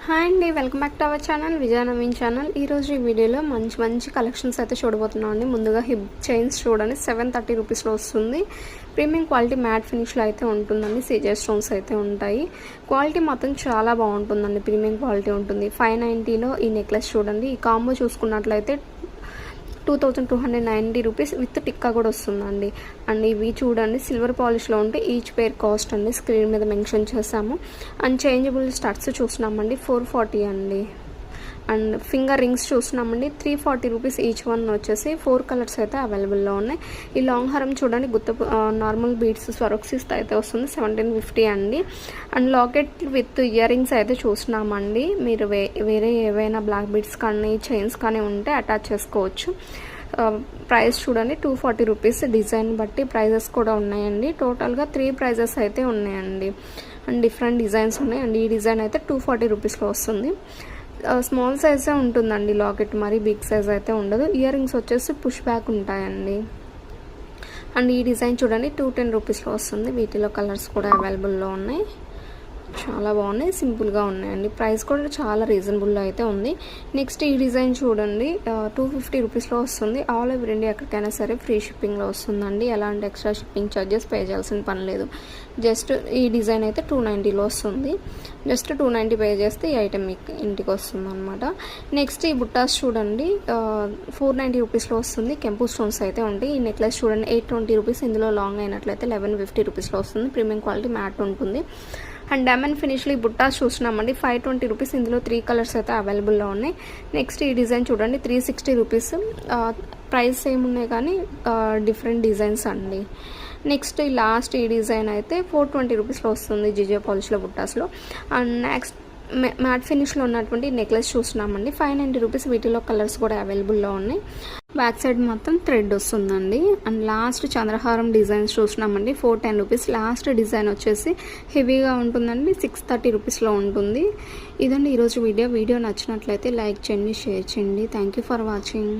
Hi అండి, welcome back to our channel Vijaya Naveen channel. ఈరోజు ఈ వీడియోలో మంచి కలెక్షన్స్ అయితే చూడబోతున్నాం అండి. ముందుగా హిప్ చైన్స్ చూడండి, 730 రూపీస్లో వస్తుంది. ప్రీమియం క్వాలిటీ మ్యాట్ ఫినిష్లో అయితే ఉంటుందండి. సీజర్ స్టోన్స్ అయితే ఉంటాయి. క్వాలిటీ మాత్రం చాలా బాగుంటుందండి, ప్రీమియం క్వాలిటీ ఉంటుంది. 590లో ఈ నెక్లెస్ చూడండి. ఈ కాంబో చూసుకున్నట్లయితే 2290 రూపీస్ విత్ టిక్కా కూడా వస్తుందండి. అండ్ ఇవి చూడండి సిల్వర్ పాలిష్లో ఉంటే ఈచ్ పేర్ కాస్ట్ అండి స్క్రీన్ మీద మెన్షన్ చేసాము. అండ్ చేంజబుల్ స్టడ్స్ చూస్తున్నామండి 440 అండి. అండ్ ఫింగర్ రింగ్స్ చూస్తున్నామండి 340 రూపీస్ ఈచ్ వన్ వచ్చేసి 4 కలర్స్ అయితే అవైలబుల్లో ఉన్నాయి. ఈ లాంగ్ హారం చూడండి నార్మల్ బీడ్స్ స్వరోక్సిస్ అయితే వస్తుంది 1750 అండి. And locket with ear rings అయితే చూస్తున్నామండి. మీరు వేరే ఏవైనా బ్లాక్ బీడ్స్ కానీ చైన్స్ కానీ ఉంటే అటాచ్ చేసుకోవచ్చు. ప్రైస్ చూడండి 240 రూపీస్. డిజైన్ బట్టి ప్రైజెస్ కూడా ఉన్నాయండి. టోటల్గా 3 ప్రైజెస్ అయితే ఉన్నాయండి. అండ్ డిఫరెంట్ డిజైన్స్ ఉన్నాయి. అండ్ ఈ డిజైన్ అయితే 240 రూపీస్లో వస్తుంది. స్మాల్ సైజే ఉంటుందండి లాకెట్, మరి బిగ్ సైజ్ అయితే ఉండదు. ఇయర్ రింగ్స్ వచ్చేసి పుష్ బ్యాక్ ఉంటాయండి. అండ్ ఈ డిజైన్ చూడండి 210 రూపీస్లో వస్తుంది. వీటిలో కలర్స్ కూడా అవైలబుల్లో ఉన్నాయి. చాలా బాగున్నాయి, సింపుల్గా ఉన్నాయండి. ప్రైస్ కూడా చాలా రీజనబుల్లో అయితే ఉంది. నెక్స్ట్ ఈ డిజైన్ చూడండి 250 రూపీస్లో వస్తుంది. ఆల్ ఓవర్ ఇండియా ఎక్కడికైనా సరే ఫ్రీ షిప్పింగ్లో వస్తుందండి. ఎలాంటి ఎక్స్ట్రా షిప్పింగ్ ఛార్జెస్ పే చేయాల్సిన పని లేదు. జస్ట్ ఈ డిజైన్ అయితే 290లో వస్తుంది. జస్ట్ 290 పే చేస్తే ఈ ఐటెం ఇంటికి వస్తుంది అనమాట. నెక్స్ట్ ఈ బుట్టాస్ చూడండి 490 రూపీస్లో వస్తుంది. కెంపు స్టోన్స్ అయితే ఉంటాయి. ఈ నెక్లెస్ చూడండి 820 రూపీస్. ఇందులో లాంగ్ అయినట్లయితే 1150 రూపీస్లో వస్తుంది. ప్రీమియం క్వాలిటీ మ్యాట్ ఉంటుంది. అండ్ డైమండ్ ఫినిష్లో ఈ బుట్టాస్ చూస్తున్నామండి 520 రూపీస్. ఇందులో 3 కలర్స్ అయితే అవైలబుల్లో ఉన్నాయి. నెక్స్ట్ ఈ డిజైన్ చూడండి 360 రూపీస్. ప్రైస్ ఏమున్నాయి కానీ డిఫరెంట్ డిజైన్స్ అండి. నెక్స్ట్ ఈ లాస్ట్ ఈ డిజైన్ అయితే 420 రూపీస్లో వస్తుంది జిజో పాలిష్లో బుట్టాస్లో. అండ్ నెక్స్ట్ మ్యాట్ ఫినిష్లో ఉన్నటువంటి నెక్లెస్ చూస్తున్నామండి 590 రూపీస్. వీటిలో కలర్స్ కూడా అవైలబుల్లో ఉన్నాయి. బ్యాక్ సైడ్ మొత్తం థ్రెడ్ వస్తుందండి. అండ్ లాస్ట్ చంద్రహారం డిజైన్స్ చూస్తున్నామండి 410 రూపీస్. లాస్ట్ డిజైన్ వచ్చేసి హెవీగా ఉంటుందండి 630 రూపీస్లో ఉంటుంది. ఇదండి ఈరోజు వీడియో నచ్చినట్లయితే లైక్ చేయండి, షేర్ చేయండి. Thank you for watching.